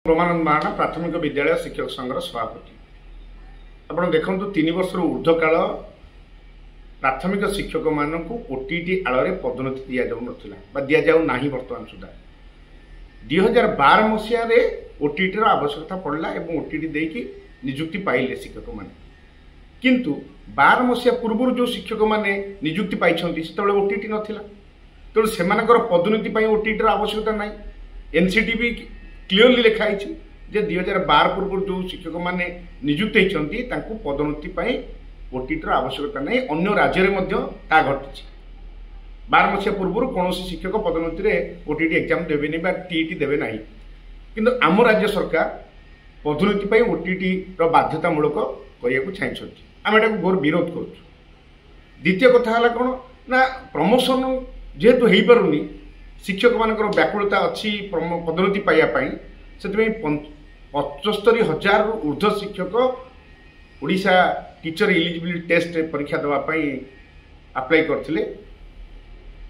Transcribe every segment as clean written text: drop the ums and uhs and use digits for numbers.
ब्रह्मानंद महाना प्राथमिक विद्यालय शिक्षक संघर सभापति। आप देखो 3 वर्ष ऊर्ध्व काल प्राथमिक शिक्षक मानक ओटीटी आड़ पदोन्नति दि जाऊना दि जाऊना बर्तमान सुधा 2012 मसीह ओटीटी आवश्यकता पड़ला और ओटीटी देकी निजुक्ति पाइले शिक्षक मैंने किंतु 12 मसीहा पूर्व जो शिक्षक मैंने निजुक्ति पाई से ओटीटी नाला तेणु से पदोन्नति ओटीटी आवश्यकता ना एनसीटी भी क्लीयरली लिखाई जे 2012 पूर्व जो शिक्षक मैंने निजुक्त होती पदोन्नति ओटीटी आवश्यकता नहीं अन्य राज्य में घटी 12 मसीहा पूर्व कौन शिक्षक पदोन्नति ओटीटी एग्जाम देवे टीईटी देवे ना किंतु आम राज्य सरकार पदोन्नति ओटीटी बाध्यतामूलक करने को चाहिए आम एटा घोर विरोध कर। द्वितीय कथा है कौन ना प्रमोशन जेहेतु हो पारुनी शिक्षक मान व्याकुलता अच्छी पदोन्नति पाइबापी से 75,000 ऊर्ध्व शिक्षक ओडिशा टीचर इलिजिबिलिटी टेस्ट परीक्षा देवाई अप्लाई करथिले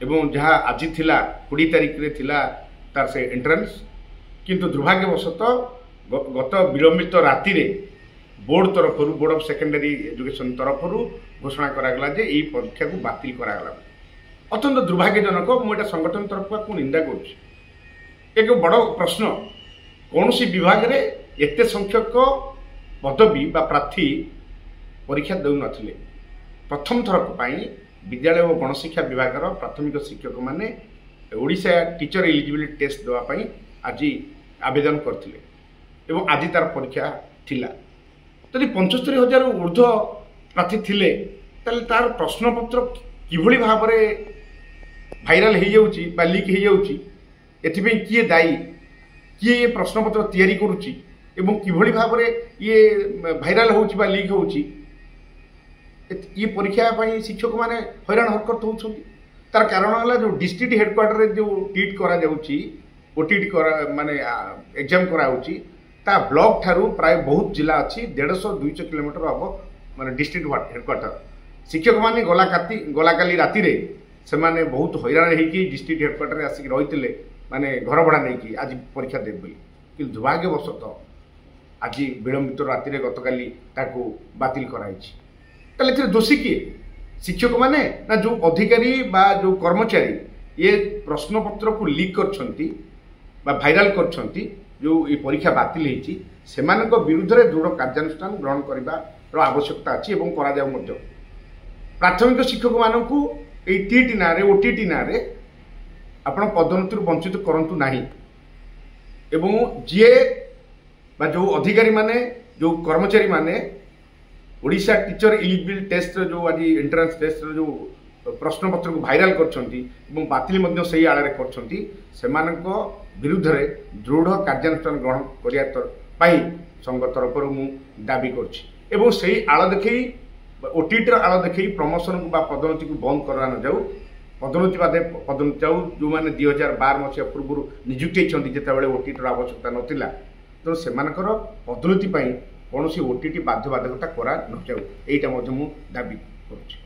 एवं जहाँ आज थिला 20 तारिख रे थिला तार से एंट्रेंस किंतु दुर्भाग्यवशतः गत विलंबित राति रे बोर्ड तरफ बोर्ड ऑफ सेकेंडरी एजुकेशन तरफ घोषणा करागला जे यही परीक्षा को बातिल करागला। अत्यंत दुर्भाग्यजनक मुझे संगठन तरफ को निंदा कर एक बड़ प्रश्न कौन सी विभाग रे एते संख्यक पदवी बा प्रार्थी परीक्षा देउ नथिले प्रथम थरक पाई विद्यालय और गणशिक्षा विभाग प्राथमिक शिक्षक माने ओडिशा टीचर एलिजिबिलिटी टेस्ट देवाई आज आवेदन करथिले एवं आज तार परीक्षा थिला यदि 75,000 ऊर्ध्व प्रार्थी थिले तार प्रश्नपत्र किभली भाव में भाइराल हो जाउची बा लीक हो जाउची एथिपई किए दायी किए ये प्रश्नपत्र तैयारी करुची एवं किभली भाव में ये भाइराल होउची बा लीक होउची ये परीक्षा पाई शिक्षक माने हैरान हरकत होउछंती। तार कारण है जो डिस्ट्रिक्ट हेडक्वार्टर रे जो टीट करा जाउची ओटीटी करा माने एग्जाम करा होउची ता ब्लॉक ठारू प्राय बहुत जिला अच्छी 150-200 किलोमीटर हम माने डिस्ट्रिक्ट हेडक्वार्टर शिक्षक माने गला काली राति रे से माने बहुत हैरान होगी डिस्ट्रिक्ट हेडक्वार्टर आसिक रही माने घर भड़ा नहीं आज परीक्षा देव बोली कि दुर्भाग्यवशतः आज विलंबित राति रे गतकाली ताको बातिल कराई दोषी किए शिक्षक माने ना जो अधिकारी बा जो कर्मचारी ये प्रश्नपत्र को लीक करछंती बा भाइराल करछंती जो ये परीक्षा बातिल होती से विरुद्ध में दृढ़ कार्यानुष्ठान ग्रहण करने आवश्यकता अच्छी और करा जाऊ मध्य प्राथमिक शिक्षक मानक टीटी ना ओटीटी ना आपण पदोन्नति वंचित करंतु नाही एवं जीए बा जो अधिकारी माने जो कर्मचारी माने ओडिशा टीचर इलिजिबिलिटी टेस्ट जो आज एंट्रेंस टेस्ट जो प्रश्नपत्र को भाइराल करछंती एवं बातिल मध्य सही आड़े करछंती सेमानक विरुद्ध में दृढ़ कार्यानुष्ठान ग्रहण करने संघ तरफ मु दाबी कर सही आड़ देखी ओटीटी आड़ देखी प्रमोशन को पदोन्नति को बंद करा न जाऊ पदोन्नति बादे पदोन्नति जाऊ जो मैंने 2012 मसीहा पूर्व निजुक्ति होती जिते ओटीटी आवश्यकता नाला तेणु से पदोन्नति कौन ओटीटी बाध्यबाधकता करा न जाऊ यहीटा दाबी कर।